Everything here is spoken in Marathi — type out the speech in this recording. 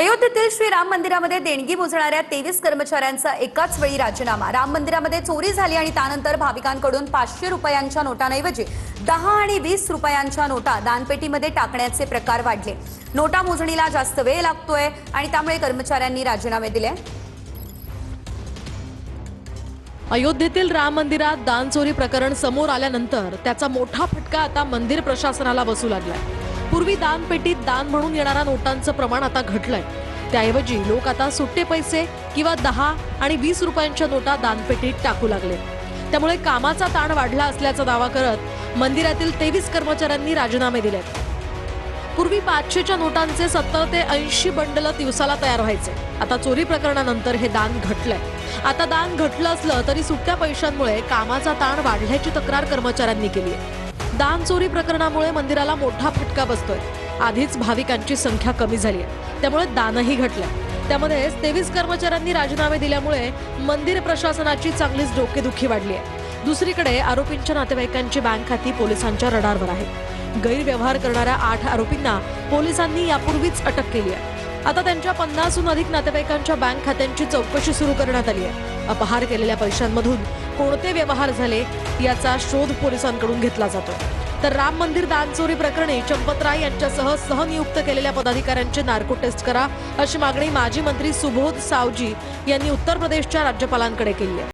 अयोध्येतील श्री राम मंदिरामध्ये देणगी मोजणाऱ्या 23 कर्मचाऱ्यांचा एकाच वेळी राजीनामा। राम मंदिरामध्ये चोरी झाली आणि त्यानंतर भाविकांकडून 500 रुपयांच्या नोटांऐवजी 10 आणि 20 रुपयांच्या नोटा दानपेटीमध्ये टाकण्याचे प्रकार वाढले। नोटा मोजणीला जास्त वेळ लागतोय आणि त्यामुळे कर्मचाऱ्यांनी राजीनामे दिले। अयोध्येतील राम मंदिरात दानचोरी प्रकरण समोर आल्यानंतर त्याचा मोठा फटका आता मंदिर प्रशासनाला बसू लागलाय। पूर्वी दानपेटीत दान म्हणून येणाऱ्या नोटांचं प्रमाण आता घटलंय। त्याऐवजी लोक आता सुट्टे पैसे किंवा 10 आणि 20 रुपयांच्या नोटा दानपेटीत टाकू लागले। त्यामुळे कामाचा ताण वाढला असल्याचा दावा करत मंदिरातील 23 कर्मचाऱ्यांनी राजीनामे दिले। पूर्वी 500च्या नोटांचे 70 ते 80 बंडल दिवसाला तयार व्हायचे। आता चोरी प्रकरणानंतर हे दान घटलंय। आता दान घटलं असलं तरी सुट्ट्या पैशांमुळे कामाचा ताण वाढल्याची तक्रार कर्मचाऱ्यांनी केली आहे। दान चोरी प्रकरणामुळे मंदिराला मोठा फटका बसतोय। आधीच भाविकांची संख्या कमी झाली आहे, त्यामुळे दानही घटलंय। त्यामध्ये 23 कर्मचाऱ्यांनी राजीनामे दिल्यामुळे मंदिर प्रशासनाची चांगलीच डोकेदुखी वाढली आहे। दुसरीकडे आरोपींच्या नातेवाईकांची बँक खाती पोलिसांच्या रडारवर आहेत। गैरव्यवहार करणाऱ्या 8 आरोपींना पोलिसांनी यापूर्वीच अटक केली आहे। आता त्यांच्या 50हून अधिक नातेवाईकांच्या बँक खात्यांची चौकशी सुरू करण्यात आली आहे। अपहार केलेल्या पैशांमधून कोणते व्यवहार झाले याचा शोध पोलिसांकडून घेतला जातो। तर राम मंदिर दानचोरी प्रकरणी चंपत राय यांच्यासह सहनियुक्त केलेल्या पदाधिकाऱ्यांची नार्को टेस्ट करा अशी मागणी माजी मंत्री सुबोध सावजी यांनी उत्तर प्रदेशच्या राज्यपालांकडे केली आहे।